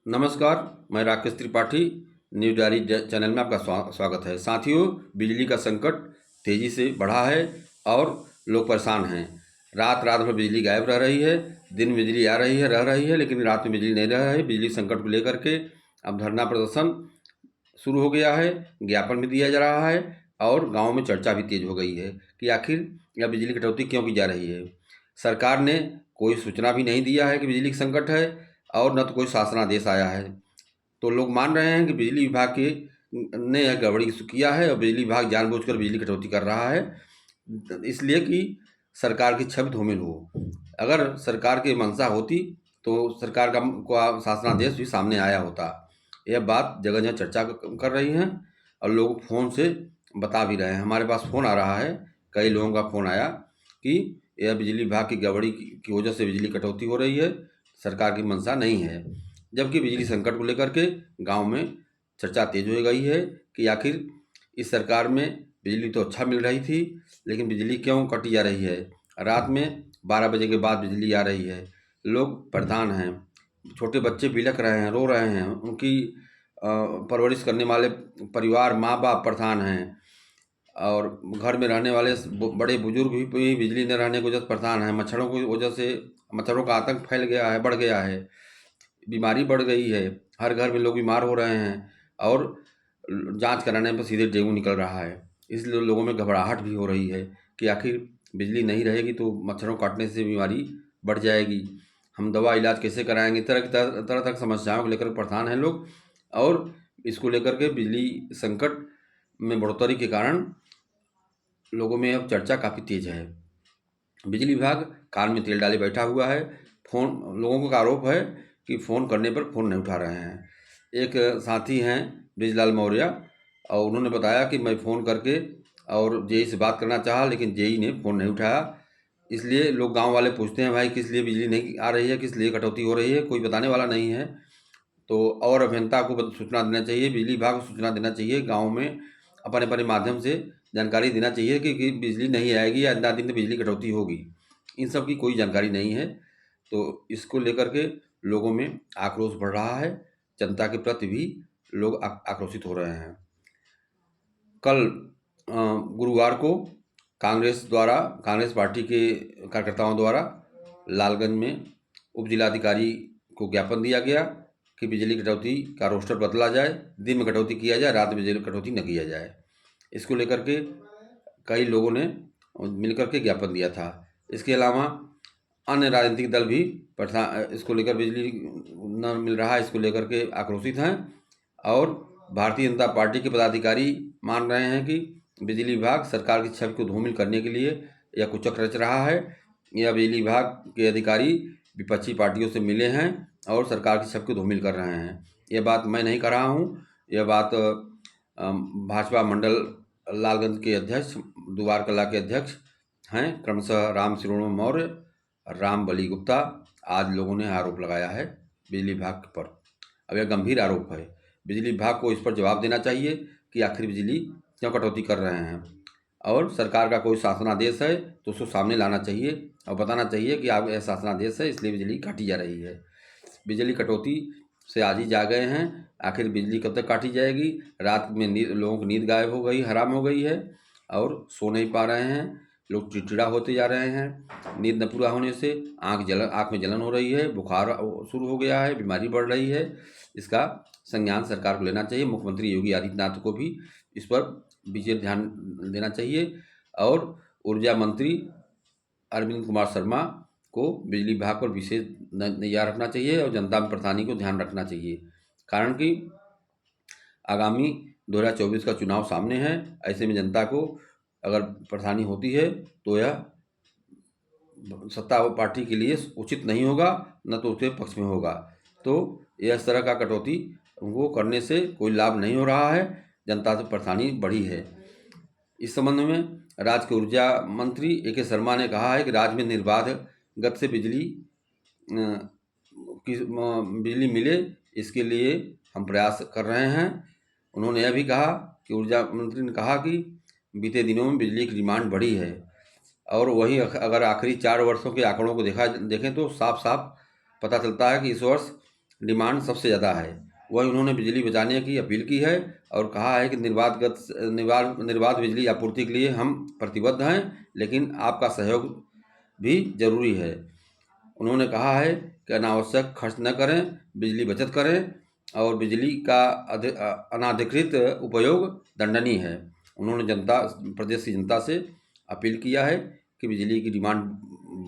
नमस्कार, मैं Rakesh Tripathi. News diary channel में आपका स्वागत है। साथियों, बिजली का संकट तेज़ी से बढ़ा है और लोग परेशान हैं। रात रात भर बिजली गायब रह रही है, दिन में बिजली आ रही है, रह रही है, लेकिन रात में बिजली नहीं रह रही है। बिजली संकट को लेकर के अब धरना प्रदर्शन शुरू हो गया है, ज्ञापन भी दिया जा रहा है और गाँव में चर्चा भी तेज हो गई है कि आखिर यह बिजली कटौती क्यों की जा रही है। सरकार ने कोई सूचना भी नहीं दिया है कि बिजली का संकट है और न तो कोई शासनादेश आया है। तो लोग मान रहे हैं कि बिजली विभाग के ने यह गड़बड़ी किया है और बिजली विभाग जानबूझकर बिजली कटौती कर रहा है, इसलिए कि सरकार की छवि धूमिल हो। अगर सरकार की मंशा होती तो सरकार का शासनादेश भी सामने आया होता। यह बात जगह जगह चर्चा कर रही हैं और लोग फ़ोन से बता भी रहे हैं। हमारे पास फ़ोन आ रहा है, कई लोगों का फ़ोन आया कि यह बिजली विभाग की गड़बड़ी की वजह से बिजली कटौती हो रही है, सरकार की मंशा नहीं है। जबकि बिजली संकट को लेकर के गांव में चर्चा तेज हो गई है कि आखिर इस सरकार में बिजली तो अच्छा मिल रही थी, लेकिन बिजली क्यों कटी जा रही है। रात में 12 बजे के बाद बिजली आ रही है, लोग परेशान हैं, छोटे बच्चे बिलख रहे हैं, रो रहे हैं, उनकी परवरिश करने वाले परिवार माँ बाप परेशान हैं और घर में रहने वाले बड़े बुजुर्ग भी बिजली न रहने की वजह से परेशान हैं। मच्छरों की वजह से मच्छरों का आतंक फैल गया है, बढ़ गया है, बीमारी बढ़ गई है, हर घर में लोग बीमार हो रहे हैं और जांच कराने पर सीधे डेंगू निकल रहा है। इसलिए लोगों में घबराहट भी हो रही है कि आखिर बिजली नहीं रहेगी तो मच्छरों काटने से बीमारी बढ़ जाएगी, हम दवा इलाज कैसे कराएंगे। तरह तरह की समस्याओं को लेकर परेशान हैं लोग और इसको लेकर के बिजली संकट में बढ़ोतरी के कारण लोगों में अब चर्चा काफ़ी तेज है। बिजली विभाग कान में तेल डाले बैठा हुआ है। लोगों का आरोप है कि फ़ोन करने पर फ़ोन नहीं उठा रहे हैं। एक साथी हैं ब्रिजलाल मौर्य और उन्होंने बताया कि मैं फ़ोन करके और जेई से बात करना चाहा, लेकिन जेई ने फ़ोन नहीं उठाया। इसलिए लोग गांव वाले पूछते हैं, भाई किस लिए बिजली नहीं आ रही है, किस लिए कटौती हो रही है, कोई बताने वाला नहीं है। तो और अभियंता को सूचना देना चाहिए, बिजली विभाग को सूचना देना चाहिए, गाँव में अपने अपने माध्यम से जानकारी देना चाहिए कि बिजली नहीं आएगी या इतना दिन में बिजली कटौती होगी। इन सब की कोई जानकारी नहीं है, तो इसको लेकर के लोगों में आक्रोश बढ़ रहा है। जनता के प्रति भी लोग आक्रोशित हो रहे हैं। कल गुरुवार को कांग्रेस पार्टी के कार्यकर्ताओं द्वारा लालगंज में उप जिलाधिकारी को ज्ञापन दिया गया कि बिजली कटौती का रोस्टर बदला जाए, दिन में कटौती किया जाए, रात में बिजली कटौती न किया जाए। इसको लेकर के कई लोगों ने मिलकर के ज्ञापन दिया था। इसके अलावा अन्य राजनीतिक दल भी इसको लेकर बिजली न मिल रहा है, इसको लेकर के आक्रोशित हैं और भारतीय जनता पार्टी के पदाधिकारी मान रहे हैं कि बिजली विभाग सरकार की छवि को धूमिल करने के लिए यह कुचक्र रच रहा है। यह बिजली विभाग के अधिकारी विपक्षी पार्टियों से मिले हैं और सरकार की छवि को धूमिल कर रहे हैं। यह बात मैं नहीं कर रहा हूँ, यह बात भाजपा मंडल लालगंज के अध्यक्ष, दुआर कला के अध्यक्ष हैं क्रमशः राम शिरोमणि मौर्य, राम बली गुप्ता। आज लोगों ने आरोप लगाया है बिजली विभाग पर। अब यह गंभीर आरोप है, बिजली विभाग को इस पर जवाब देना चाहिए कि आखिर बिजली क्यों कटौती कर रहे हैं और सरकार का कोई शासनादेश है तो उसको सामने लाना चाहिए और बताना चाहिए कि आप यह शासनादेश है इसलिए बिजली काटी जा रही है। बिजली कटौती से आज ही जा गए हैं, आखिर बिजली कब तक काटी जाएगी। रात में लोगों की नींद गायब हो गई, हराम हो गई है और सो नहीं पा रहे हैं, लोग चिड़चिड़ा होते जा रहे हैं। नींद न पूरा होने से आँख में जलन हो रही है, बुखार शुरू हो गया है, बीमारी बढ़ रही है। इसका संज्ञान सरकार को लेना चाहिए। मुख्यमंत्री योगी आदित्यनाथ को भी इस पर विशेष ध्यान देना चाहिए और ऊर्जा मंत्री अरविंद कुमार शर्मा को बिजली विभाग पर विशेष नज़र रखना चाहिए और जनता में परेशानी को ध्यान रखना चाहिए। कारण कि आगामी 2024 का चुनाव सामने है, ऐसे में जनता को अगर परेशानी होती है तो यह सत्ता पार्टी के लिए उचित नहीं होगा, न तो उसके पक्ष में होगा। तो यह इस तरह का कटौती वो करने से कोई लाभ नहीं हो रहा है, जनता से परेशानी बढ़ी है। इस संबंध में राज्य के ऊर्जा मंत्री ए.के. शर्मा ने कहा है कि राज्य में निर्बाध गति से बिजली मिले, इसके लिए हम प्रयास कर रहे हैं। उन्होंने यह भी कहा कि ऊर्जा मंत्री ने कहा कि बीते दिनों में बिजली की डिमांड बढ़ी है और वहीं अगर आखिरी 4 वर्षों के आंकड़ों को देखें तो साफ साफ पता चलता है कि इस वर्ष डिमांड सबसे ज़्यादा है। वही उन्होंने बिजली बचाने की अपील की है और कहा है कि निर्बाध बिजली आपूर्ति के लिए हम प्रतिबद्ध हैं, लेकिन आपका सहयोग भी ज़रूरी है। उन्होंने कहा है कि अनावश्यक खर्च न करें, बिजली बचत करें और बिजली का अनाधिकृत उपयोग दंडनीय है। उन्होंने प्रदेश की जनता से अपील किया है कि बिजली की डिमांड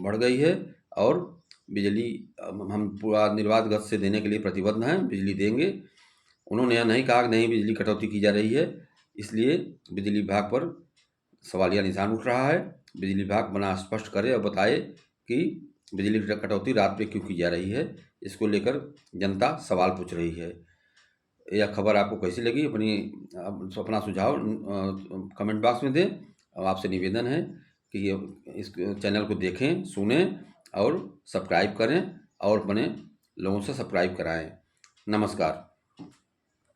बढ़ गई है और बिजली हम पूरा निर्बाध गति से देने के लिए प्रतिबद्ध हैं, बिजली देंगे। उन्होंने यह नहीं कहा कि नहीं बिजली कटौती की जा रही है, इसलिए बिजली विभाग पर सवालिया निशान उठ रहा है। बिजली विभाग बना स्पष्ट करे और बताए कि बिजली कटौती रात में क्यों की जा रही है। इसको लेकर जनता सवाल पूछ रही है। यह खबर आपको कैसी लगी अपना सुझाव कमेंट बॉक्स में दें और आपसे निवेदन है कि इस चैनल को देखें, सुनें और सब्सक्राइब करें और अपने लोगों से सब्सक्राइब कराएं। नमस्कार।